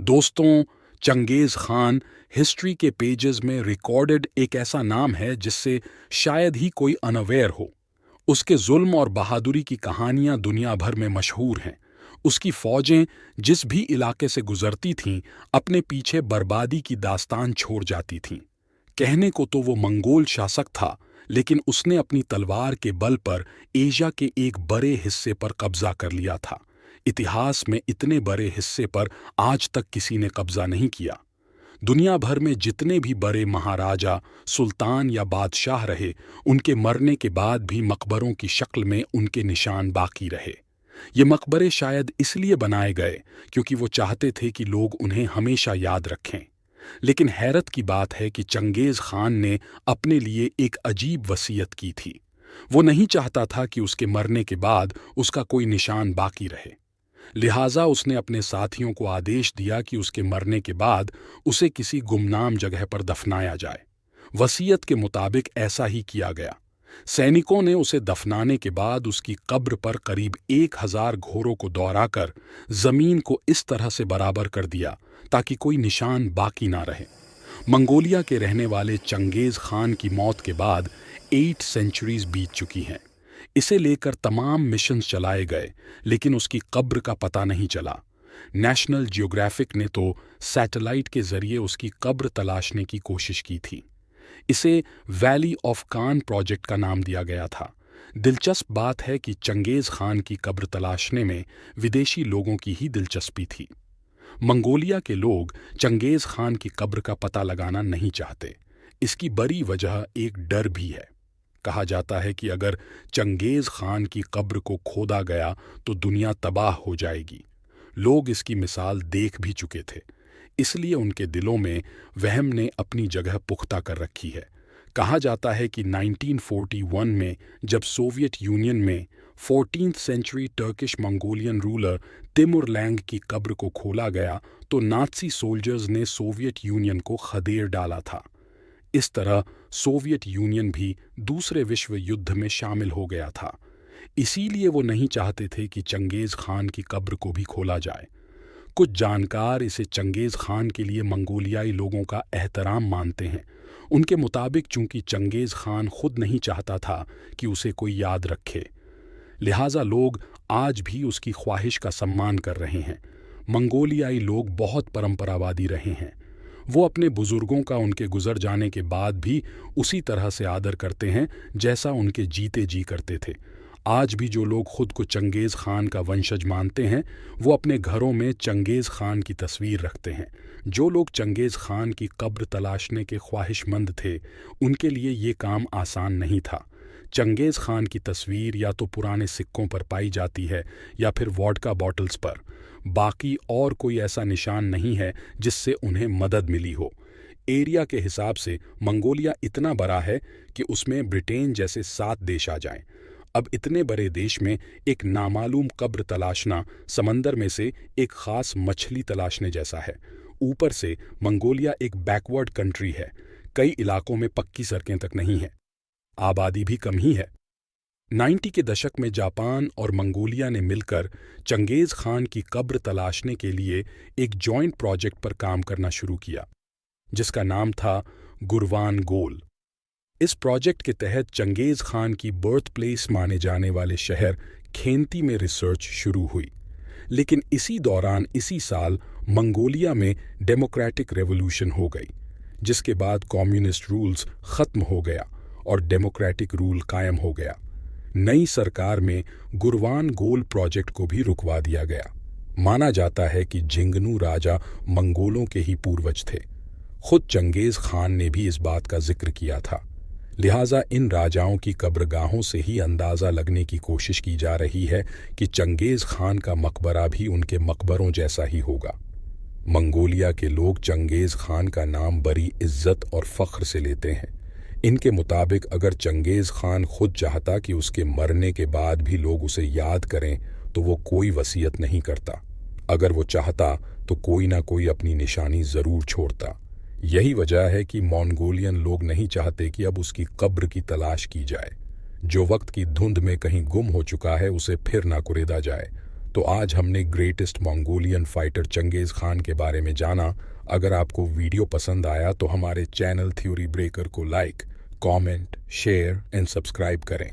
दोस्तों, चंगेज़ खान हिस्ट्री के पेजेस में रिकॉर्डेड एक ऐसा नाम है जिससे शायद ही कोई अनअवेयर हो। उसके जुल्म और बहादुरी की कहानियां दुनिया भर में मशहूर हैं। उसकी फौजें जिस भी इलाके से गुजरती थीं, अपने पीछे बर्बादी की दास्तान छोड़ जाती थीं। कहने को तो वो मंगोल शासक था, लेकिन उसने अपनी तलवार के बल पर एशिया के एक बड़े हिस्से पर कब्जा कर लिया था। इतिहास में इतने बड़े हिस्से पर आज तक किसी ने कब्जा नहीं किया। दुनिया भर में जितने भी बड़े महाराजा, सुल्तान या बादशाह रहे, उनके मरने के बाद भी मकबरों की शक्ल में उनके निशान बाकी रहे। ये मकबरे शायद इसलिए बनाए गए क्योंकि वो चाहते थे कि लोग उन्हें हमेशा याद रखें। लेकिन हैरत की बात है कि चंगेज़ खान ने अपने लिए एक अजीब वसीयत की थी। वो नहीं चाहता था कि उसके मरने के बाद उसका कोई निशान बाकी रहे। लिहाजा उसने अपने साथियों को आदेश दिया कि उसके मरने के बाद उसे किसी गुमनाम जगह पर दफनाया जाए। वसीयत के मुताबिक ऐसा ही किया गया। सैनिकों ने उसे दफनाने के बाद उसकी कब्र पर करीब 1000 घोड़ों को दौड़ाकर जमीन को इस तरह से बराबर कर दिया ताकि कोई निशान बाकी ना रहे। मंगोलिया के रहने वाले चंगेज़ खान की मौत के बाद 8 सेंचुरीज बीत चुकी हैं। इसे लेकर तमाम मिशंस चलाए गए, लेकिन उसकी कब्र का पता नहीं चला। नेशनल जियोग्राफिक ने तो सैटेलाइट के जरिए उसकी कब्र तलाशने की कोशिश की थी। इसे वैली ऑफ कान प्रोजेक्ट का नाम दिया गया था। दिलचस्प बात है कि चंगेज़ खान की कब्र तलाशने में विदेशी लोगों की ही दिलचस्पी थी। मंगोलिया के लोग चंगेज़ खान की कब्र का पता लगाना नहीं चाहते। इसकी बड़ी वजह एक डर भी है। कहा जाता है कि अगर चंगेज़ खान की कब्र को खोदा गया तो दुनिया तबाह हो जाएगी। लोग इसकी मिसाल देख भी चुके थे, इसलिए उनके दिलों में वहम ने अपनी जगह पुख्ता कर रखी है। कहा जाता है कि 1941 में जब सोवियत यूनियन में 14th century Turkish Mongolian ruler Timur Lang की कब्र को खोला गया तो नाज़ी सोल्जर्स ने सोवियत यूनियन को खदेड़ डाला था। इस तरह सोवियत यूनियन भी दूसरे विश्व युद्ध में शामिल हो गया था। इसीलिए वो नहीं चाहते थे कि चंगेज़ खान की कब्र को भी खोला जाए। कुछ जानकार इसे चंगेज़ खान के लिए मंगोलियाई लोगों का एहतराम मानते हैं। उनके मुताबिक चूंकि चंगेज़ खान खुद नहीं चाहता था कि उसे कोई याद रखे, लिहाजा लोग आज भी उसकी ख्वाहिश का सम्मान कर रहे हैं। मंगोलियाई लोग बहुत परंपरावादी रहे हैं। वो अपने बुजुर्गों का उनके गुजर जाने के बाद भी उसी तरह से आदर करते हैं जैसा उनके जीते जी करते थे। आज भी जो लोग खुद को चंगेज़ खान का वंशज मानते हैं, वो अपने घरों में चंगेज़ खान की तस्वीर रखते हैं। जो लोग चंगेज़ खान की कब्र तलाशने के ख्वाहिशमंद थे, उनके लिए ये काम आसान नहीं था। चंगेज़ खान की तस्वीर या तो पुराने सिक्कों पर पाई जाती है या फिर वोडका बॉटल्स पर। बाकी और कोई ऐसा निशान नहीं है जिससे उन्हें मदद मिली हो। एरिया के हिसाब से मंगोलिया इतना बड़ा है कि उसमें ब्रिटेन जैसे 7 देश आ जाएं। अब इतने बड़े देश में एक नामालूम कब्र तलाशना समंदर में से एक खास मछली तलाशने जैसा है। ऊपर से मंगोलिया एक बैकवर्ड कंट्री है। कई इलाकों में पक्की सड़कें तक नहीं है। आबादी भी कम ही है। 90 के दशक में जापान और मंगोलिया ने मिलकर चंगेज़ खान की कब्र तलाशने के लिए एक जॉइंट प्रोजेक्ट पर काम करना शुरू किया, जिसका नाम था गुरवान गोल। इस प्रोजेक्ट के तहत चंगेज़ खान की बर्थ प्लेस माने जाने वाले शहर खेंती में रिसर्च शुरू हुई। लेकिन इसी साल मंगोलिया में डेमोक्रेटिक रेवोल्यूशन हो गई, जिसके बाद कम्युनिस्ट रूल्स ख़त्म हो गया और डेमोक्रेटिक रूल कायम हो गया। नई सरकार में गुरवान गोल प्रोजेक्ट को भी रुकवा दिया गया। माना जाता है कि झिंगनू राजा मंगोलों के ही पूर्वज थे। खुद चंगेज़ खान ने भी इस बात का जिक्र किया था। लिहाजा इन राजाओं की कब्रगाहों से ही अंदाज़ा लगने की कोशिश की जा रही है कि चंगेज़ खान का मकबरा भी उनके मकबरों जैसा ही होगा। मंगोलिया के लोग चंगेज़ खान का नाम बड़ी इज्जत और फ़ख्र से लेते हैं। इनके मुताबिक अगर चंगेज़ खान खुद चाहता कि उसके मरने के बाद भी लोग उसे याद करें तो वो कोई वसीयत नहीं करता। अगर वो चाहता तो कोई ना कोई अपनी निशानी ज़रूर छोड़ता। यही वजह है कि मंगोलियन लोग नहीं चाहते कि अब उसकी कब्र की तलाश की जाए। जो वक्त की धुंध में कहीं गुम हो चुका है उसे फिर ना कुरेदा जाए। तो आज हमने greatest Mongolian fighter Changez Khan के बारे में जाना। अगर आपको वीडियो पसंद आया तो हमारे चैनल थ्योरी ब्रेकर को like, comment, share and subscribe करें।